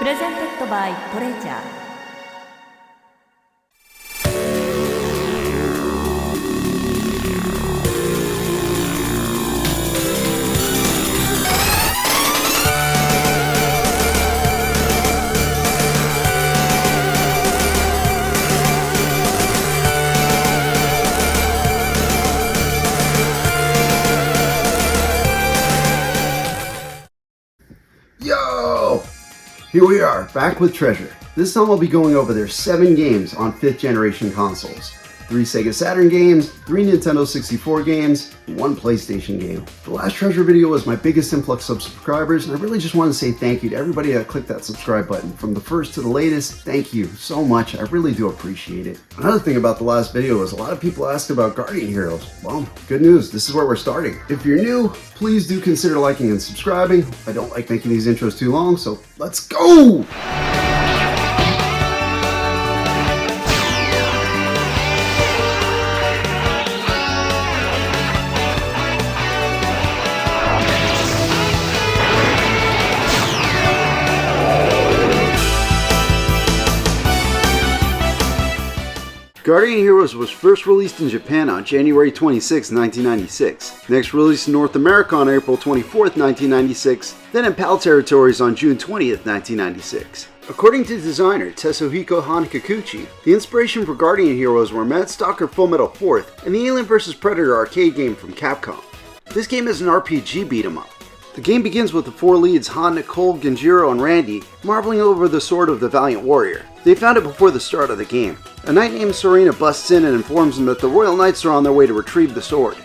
レゼンテッドバイトレジャー。Yo! Here we are, back with Treasure. This time I'll be going over their 7 games on 5th generation consoles. 3 Sega Saturn games, 3 Nintendo 64 games, and 1 PlayStation game. The last Treasure video was my biggest influx of subscribers, and I really just want to say thank you to everybody that clicked that subscribe button. From the first to the latest, thank you so much. I really do appreciate it. Another thing about the last video is a lot of people asked about Guardian Heroes. Well, good news, this is where we're starting. If you're new, please do consider liking and subscribing. I don't like making these intros too long, so let's go! Guardian Heroes was first released in Japan on January 26, 1996, next released in North America on April 24, 1996, then in PAL territories on June 20, 1996. According to designer Tetsuhiko Hanakakuchi, the inspiration for Guardian Heroes were Mad Stalker Fullmetal 4th and the Alien vs. Predator arcade game from Capcom. This game is an RPG beat-em-up. The game begins with the 4 leads Han, Nicole, Genjiro, and Randy marveling over the sword of the Valiant Warrior. They found it before the start of the game. A knight named Serena busts in and informs them that the Royal Knights are on their way to retrieve the sword.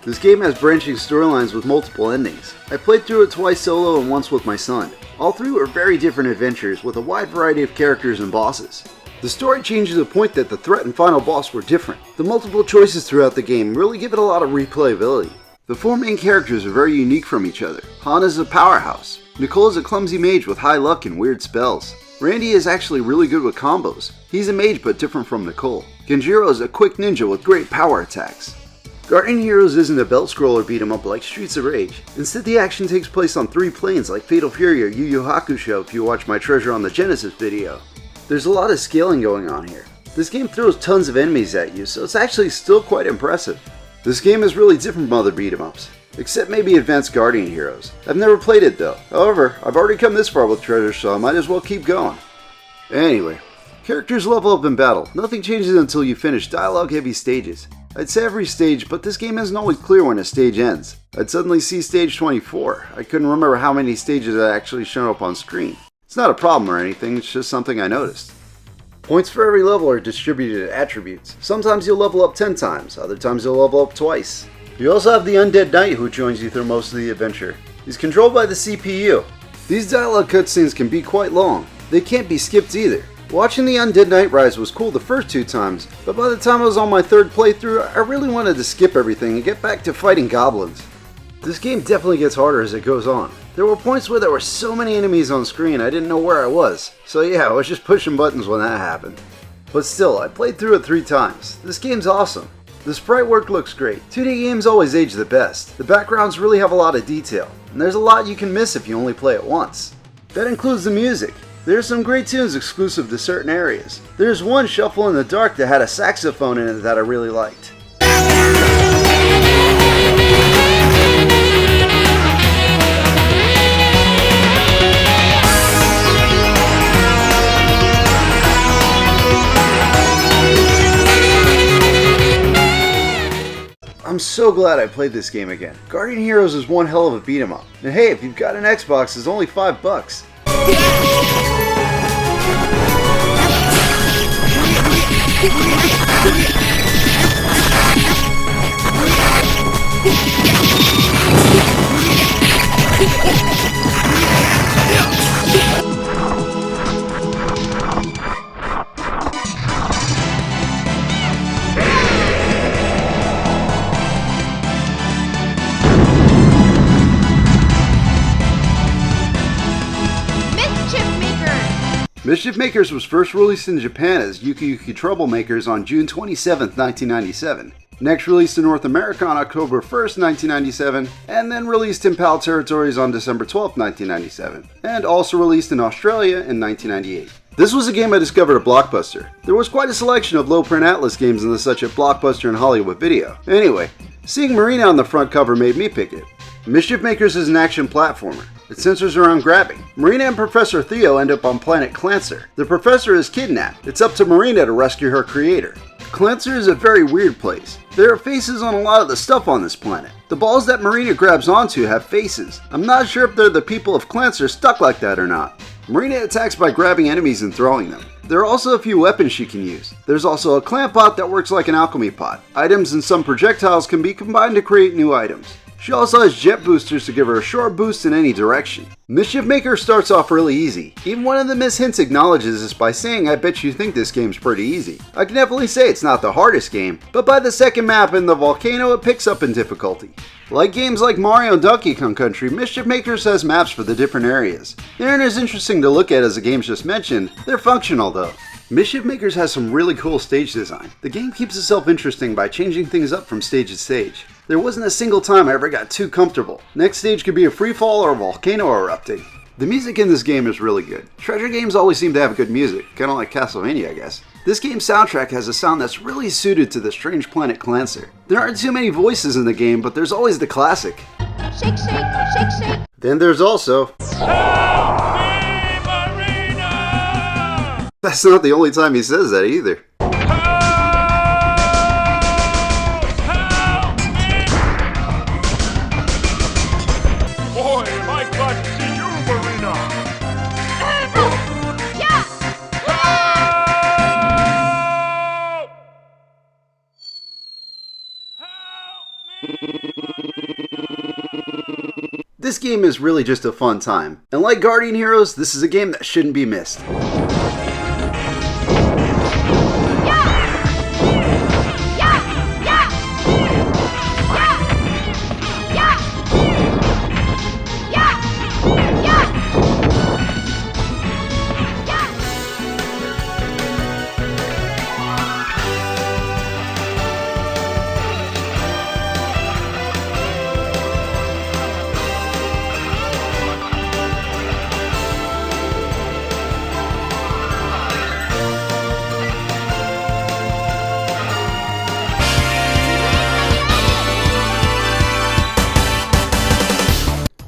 This game has branching storylines with multiple endings. I played through it twice solo and once with my son. All 3 were very different adventures with a wide variety of characters and bosses. The story changes to the point that the threat and final boss were different. The multiple choices throughout the game really give it a lot of replayability. The 4 main characters are very unique from each other. Han is a powerhouse. Nicole is a clumsy mage with high luck and weird spells. Randy is actually really good with combos. He's a mage but different from Nicole. Genjiro is a quick ninja with great power attacks. Guardian Heroes isn't a belt scroller beat 'em up like Streets of Rage. Instead, the action takes place on 3 planes like Fatal Fury or Yu Yu Hakusho if you watch my Treasure on the Genesis video. There's a lot of scaling going on here. This game throws tons of enemies at you, so it's actually still quite impressive. This game is really different from other beat-em-ups, except maybe Advanced Guardian Heroes. I've never played it though. However, I've already come this far with Treasure, so I might as well keep going. Anyway, characters level up in battle. Nothing changes until you finish dialogue-heavy stages. I'd say every stage, but this game isn't always clear when a stage ends. I'd suddenly see stage 24. I couldn't remember how many stages had actually shown up on screen. It's not a problem or anything, it's just something I noticed. Points for every level are distributed at attributes. Sometimes you'll level up 10 times, other times you'll level up twice. You also have the Undead Knight who joins you through most of the adventure. He's controlled by the CPU. These dialogue cutscenes can be quite long. They can't be skipped either. Watching the Undead Knight rise was cool the first 2 times, but by the time I was on my 3rd playthrough, I really wanted to skip everything and get back to fighting goblins. This game definitely gets harder as it goes on. There were points where there were so many enemies on screen I didn't know where I was. So yeah, I was just pushing buttons when that happened. But still, I played through it 3 times. This game's awesome. The sprite work looks great. 2D games always age the best. The backgrounds really have a lot of detail, and there's a lot you can miss if you only play it once. That includes the music. There's some great tunes exclusive to certain areas. There's one, Shuffle in the Dark, that had a saxophone in it that I really liked. I'm so glad I played this game again. Guardian Heroes is one hell of a beat 'em up. And hey, if you've got an Xbox, it's only $5. Mischief Makers was first released in Japan as Yuki Yuki Troublemakers on June 27, 1997. Next released in North America on October 1st, 1997, and then released in PAL territories on December 12th, 1997, and also released in Australia in 1998. This was a game I discovered at Blockbuster. There was quite a selection of low-print Atlas games and the such at Blockbuster and Hollywood Video. Anyway, seeing Marina on the front cover made me pick it. Mischief Makers is an action platformer. It centers around grabbing. Marina and Professor Theo end up on planet Clancer. The professor is kidnapped. It's up to Marina to rescue her creator. Clancer is a very weird place. There are faces on a lot of the stuff on this planet. The balls that Marina grabs onto have faces. I'm not sure if they're the people of Clancer stuck like that or not. Marina attacks by grabbing enemies and throwing them. There are also a few weapons she can use. There's also a clamp pot that works like an alchemy pot. Items and some projectiles can be combined to create new items. She also has jet boosters to give her a short boost in any direction. Mischief Maker starts off really easy. Even one of the Miss Hints acknowledges this by saying, "I bet you think this game's pretty easy." I can definitely say it's not the hardest game, but by the second map in the volcano it picks up in difficulty. Like games like Mario and Donkey Kong Country, Mischief Makers has maps for the different areas. They aren't as interesting to look at as the games just mentioned, they're functional though. Mischief Makers has some really cool stage design. The game keeps itself interesting by changing things up from stage to stage. There wasn't a single time I ever got too comfortable. Next stage could be a free fall or a volcano erupting. The music in this game is really good. Treasure games always seem to have good music, kinda like Castlevania I guess. This game's soundtrack has a sound that's really suited to the strange planet Clancer. There aren't too many voices in the game, but there's always the classic. Shake, shake, shake, shake. Then there's also... Help me, Marina! That's not the only time he says that either. This game is really just a fun time, and like Guardian Heroes, this is a game that shouldn't be missed.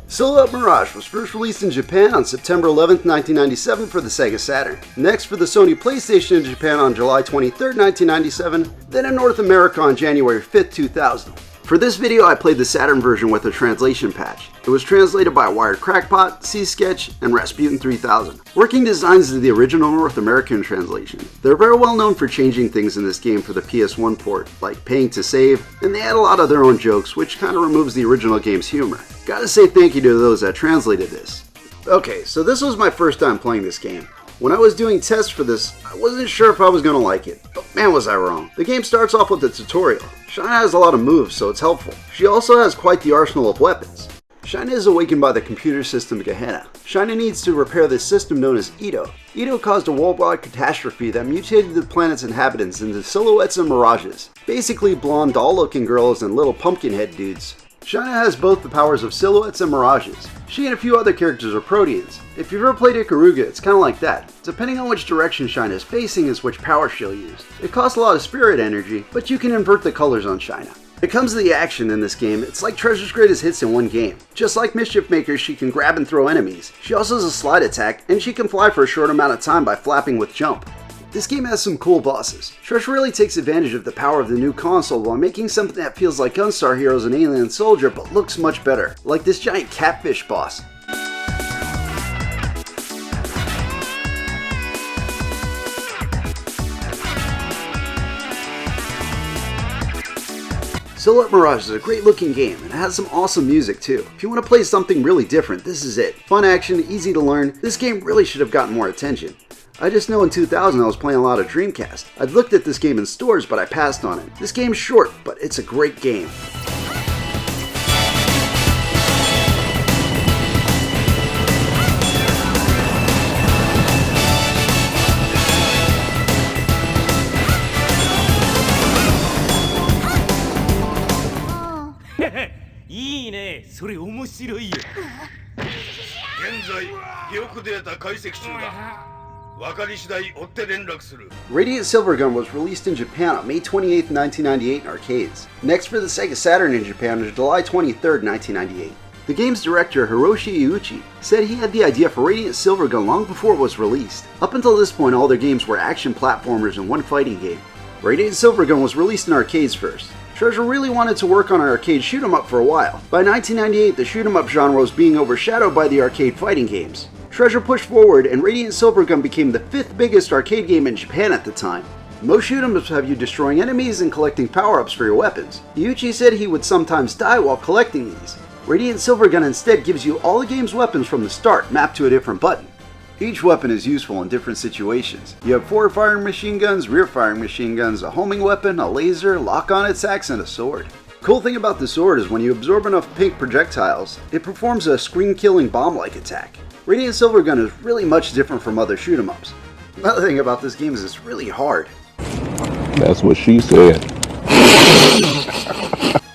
Silette Mirage was first released in Japan on September 11, 1997 for the Sega Saturn. Next for the Sony PlayStation in Japan on July 23, 1997, then in North America on January 5, 2000. For this video I played the Saturn version with a translation patch. It was translated by Wired Crackpot, C-Sketch, and Rasputin 3000. Working designs is the original North American translation. They're very well known for changing things in this game for the PS1 port, like paying to save, and they add a lot of their own jokes, which kinda removes the original game's humor. Gotta say thank you to those that translated this. Okay, so this was my first time playing this game. When I was doing tests for this, I wasn't sure if I was gonna like it, but man was I wrong. The game starts off with a tutorial. Shina has a lot of moves, so it's helpful. She also has quite the arsenal of weapons. Shina is awakened by the computer system Gehenna. Shina needs to repair this system known as Edo. Edo caused a worldwide catastrophe that mutated the planet's inhabitants into silhouettes and mirages. Basically blonde doll-looking girls and little pumpkin head dudes. Shina has both the powers of silhouettes and mirages. She and a few other characters are proteans. If you've ever played Ikaruga, it's kinda like that. Depending on which direction Shina is facing is which power she'll use. It costs a lot of spirit energy, but you can invert the colors on Shina. When it comes to the action in this game, it's like Treasure's greatest hits in one game. Just like Mischief Makers, she can grab and throw enemies. She also has a slide attack, and she can fly for a short amount of time by flapping with jump. This game has some cool bosses. Treasure really takes advantage of the power of the new console while making something that feels like Gunstar Heroes and Alien Soldier but looks much better, like this giant catfish boss. Silette Mirage is a great looking game and it has some awesome music too. If you want to play something really different, this is it. Fun action, easy to learn, this game really should have gotten more attention. I just know in 2000 I was playing a lot of Dreamcast. I'd looked at this game in stores but I passed on it. This game's short, but it's a great game. それ面白いよ。現在記憶データ解析中だ。分かり次第追って連絡する。 Radiant Silvergun was released in Japan on May 28, 1998 in arcades. Next for the Sega Saturn in Japan on July 23, 1998. The game's director, Hiroshi Iuchi, said he had the idea for Radiant Silvergun long before it was released. Up until this point, all their games were action platformers and one fighting game. Radiant Silvergun was released in arcades first. Treasure really wanted to work on an arcade shoot-'em-up for a while. By 1998, the shoot-'em-up genre was being overshadowed by the arcade fighting games. Treasure pushed forward, and Radiant Silvergun became the 5th biggest arcade game in Japan at the time. Most shoot-'em-ups have you destroying enemies and collecting power-ups for your weapons. Iuchi said he would sometimes die while collecting these. Radiant Silvergun instead gives you all the game's weapons from the start, mapped to a different button. Each weapon is useful in different situations. You have forward-firing machine guns, rear-firing machine guns, a homing weapon, a laser, lock-on attacks, and a sword. Cool thing about the sword is when you absorb enough pink projectiles, it performs a screen-killing bomb-like attack. Radiant Silvergun is really much different from other shoot-'em-ups. Another thing about this game is it's really hard. That's what she said.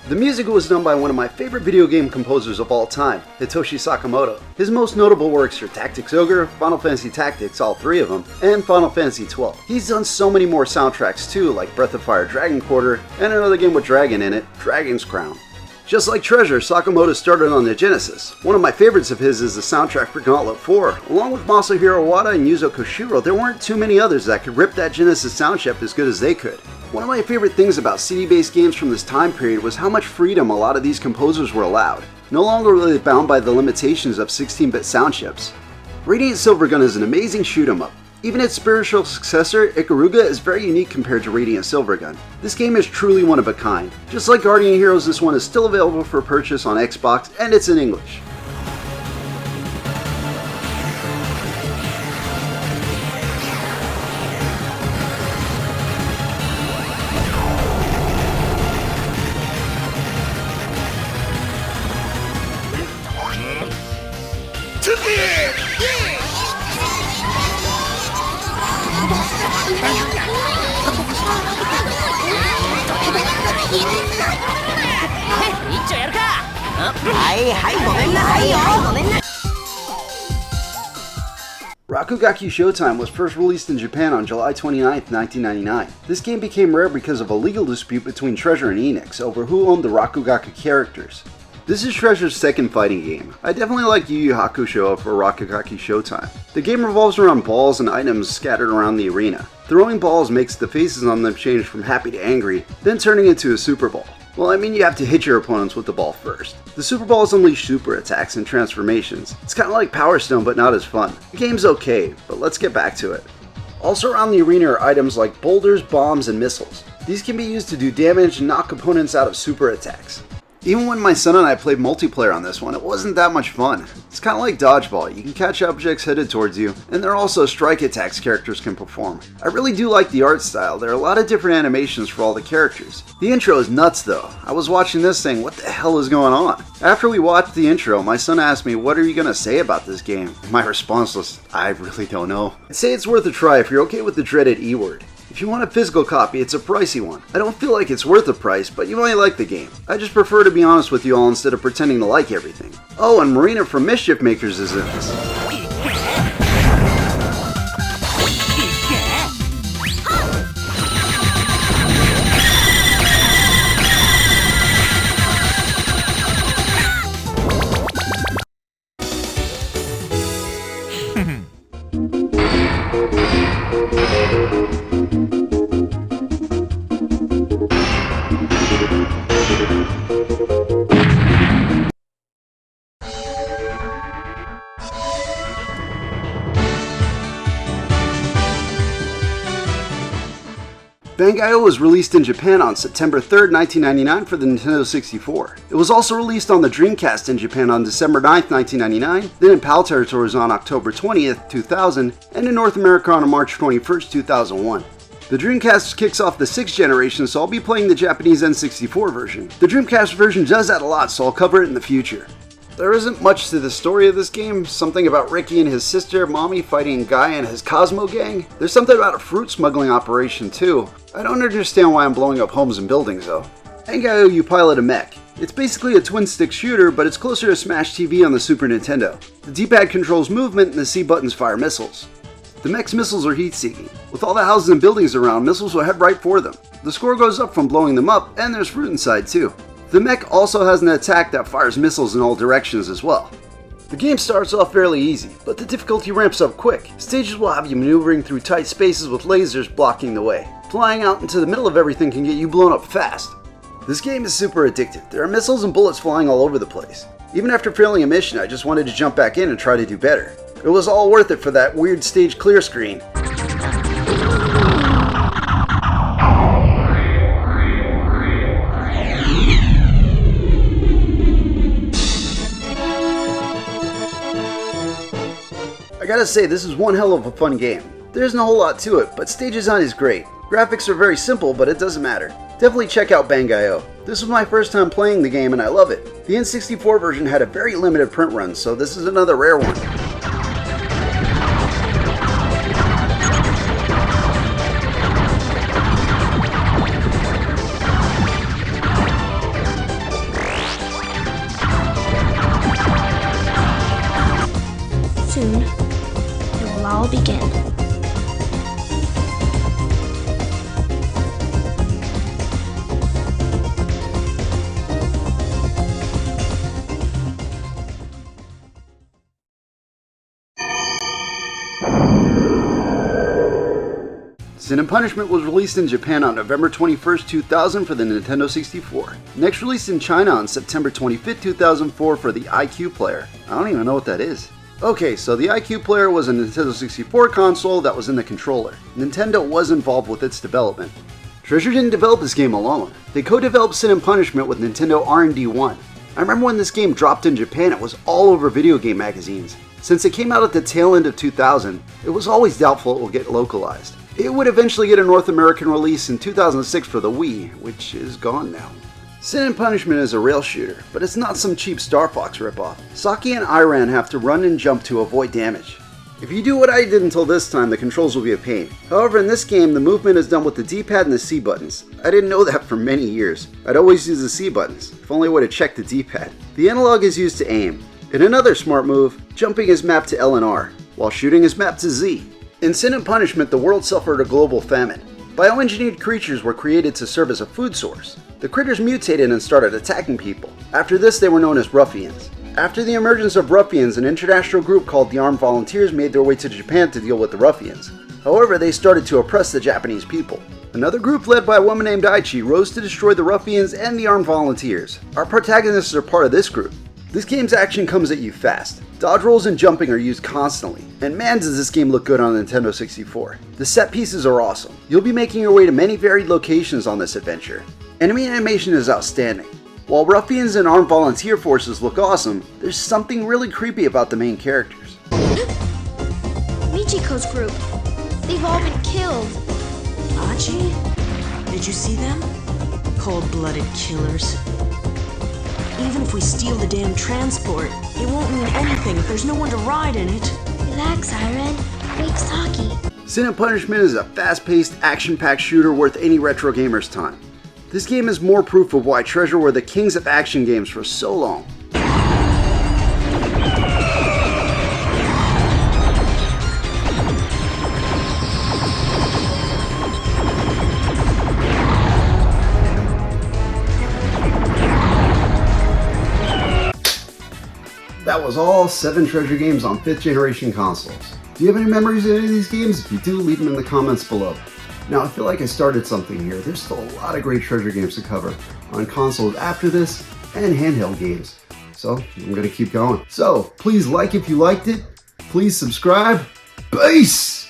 The music was done by one of my favorite video game composers of all time, Hitoshi Sakamoto. His most notable works are Tactics Ogre, Final Fantasy Tactics, all 3 of them, and Final Fantasy XII. He's done so many more soundtracks too, like Breath of Fire Dragon Quarter, and another game with Dragon in it, Dragon's Crown. Just like Treasure, Sakamoto started on the Genesis. One of my favorites of his is the soundtrack for Gauntlet 4. Along with Masahiro Wada and Yuzo Koshiro, there weren't too many others that could rip that Genesis soundtrack as good as they could. One of my favorite things about CD-based games from this time period was how much freedom a lot of these composers were allowed. No longer were they bound by the limitations of 16-bit sound chips. Radiant Silvergun is an amazing shoot-'em-up. Even its spiritual successor, Ikaruga, is very unique compared to Radiant Silvergun. This game is truly one of a kind. Just like Guardian Heroes, this one is still available for purchase on Xbox, and it's in English. Rakugaki Showtime was first released in Japan on July 29, 1999. This game became rare because of a legal dispute between Treasure and Enix over who owned the Rakugaki characters. This is Treasure's second fighting game. I definitely like Yu Yu Hakusho for Rakugaki Showtime. The game revolves around balls and items scattered around the arena. Throwing balls makes the faces on them change from happy to angry, then turning into a super ball. Well, I mean, you have to hit your opponents with the ball first. The super balls unleash super attacks and transformations. It's kind of like Power Stone, but not as fun. The game's okay, but let's get back to it. Also around the arena are items like boulders, bombs, and missiles. These can be used to do damage and knock opponents out of super attacks. Even when my son and I played multiplayer on this one, it wasn't that much fun. It's kind of like dodgeball. You can catch objects headed towards you, and there are also strike attacks characters can perform. I really do like the art style. There are a lot of different animations for all the characters. The intro is nuts though. I was watching this saying, what the hell is going on? After we watched the intro, my son asked me, what are you going to say about this game? My response was, I really don't know. I'd say it's worth a try if you're okay with the dreaded E word. If you want a physical copy, it's a pricey one. I don't feel like it's worth the price, but you might like the game. I just prefer to be honest with you all instead of pretending to like everything. Oh, and Marina from Mischief Makers is in this. Bangai-O was released in Japan on September 3, 1999 for the Nintendo 64. It was also released on the Dreamcast in Japan on December 9, 1999, then in PAL territories on October 20, 2000, and in North America on March 21, 2001. The Dreamcast kicks off the 6th generation, so I'll be playing the Japanese N64 version. The Dreamcast version does add a lot, so I'll cover it in the future. There isn't much to the story of this game, something about Ricky and his sister, Mommy, fighting Guy and his Cosmo gang. There's something about a fruit smuggling operation too. I don't understand why I'm blowing up homes and buildings though. Bangai-O, you pilot a mech. It's basically a twin-stick shooter, but it's closer to Smash TV on the Super Nintendo. The D-pad controls movement and the C buttons fire missiles. The mech's missiles are heat-seeking. With all the houses and buildings around, missiles will head right for them. The score goes up from blowing them up, and there's fruit inside too. The mech also has an attack that fires missiles in all directions as well. The game starts off fairly easy, but the difficulty ramps up quick. Stages will have you maneuvering through tight spaces with lasers blocking the way. Flying out into the middle of everything can get you blown up fast. This game is super addictive. There are missiles and bullets flying all over the place. Even after failing a mission, I just wanted to jump back in and try to do better. It was all worth it for that weird stage clear screen. I gotta say, this is one hell of a fun game. There isn't a whole lot to it, but stage design is great. Graphics are very simple, but it doesn't matter. Definitely check out Bangai-O. This was my first time playing the game and I love it. The N64 version had a very limited print run, so this is another rare one. Soon, it will all begin. Cinem Punishment was released in Japan on November 21st, 2000 for the Nintendo 64. Next released in China on September 25th, 2004 for the IQ player. I don't even know what that is. Okay, so the IQ player was a Nintendo 64 console that was in the controller. Nintendo was involved with its development. Treasure didn't develop this game alone. They co-developed Cinem Punishment with Nintendo R&D 1. I remember when this game dropped in Japan, it was all over video game magazines. Since it came out at the tail end of 2000, it was always doubtful it will get localized. It would eventually get a North American release in 2006 for the Wii, which is gone now. Cinem Punishment is a rail shooter, but it's not some cheap Star Fox ripoff. Saki and Iran have to run and jump to avoid damage. If you do what I did until this time, the controls will be a pain. However, in this game, the movement is done with the D-pad and the C buttons. I didn't know that for many years. I'd always use the C buttons, if only I would have checked the D-pad. The analog is used to aim. In another smart move, jumping is mapped to L and R, while shooting is mapped to Z. In Cinem Punishment, the world suffered a global famine. Bioengineered creatures were created to serve as a food source. The critters mutated and started attacking people. After this, they were known as ruffians. After the emergence of ruffians, an international group called the Armed Volunteers made their way to Japan to deal with the ruffians. However, they started to oppress the Japanese people. Another group led by a woman named Aichi rose to destroy the ruffians and the Armed Volunteers. Our protagonists are part of this group. This game's action comes at you fast. Dodge rolls and jumping are used constantly, and man does this game look good on Nintendo 64. The set pieces are awesome. You'll be making your way to many varied locations on this adventure. Enemy animation is outstanding. While ruffians and armed volunteer forces look awesome, there's something really creepy about the main characters. Michiko's group. They've all been killed. Achi? Did you see them? Cold-blooded killers. Even if we steal the damn transport, it won't mean anything if there's no one to ride in it. Relax, Iron. Wake Saki. Cinem Punishment is a fast-paced, action-packed shooter worth any retro gamer's time. This game is more proof of why Treasure were the kings of action games for so long. That was all 7 Treasure games on 5th generation consoles. Do you have any memories of any of these games? If you do, leave them in the comments below. Now, I feel like I started something here. There's still a lot of great Treasure games to cover on consoles after this and handheld games. So, I'm gonna keep going. So, please like if you liked it. Please subscribe. Peace!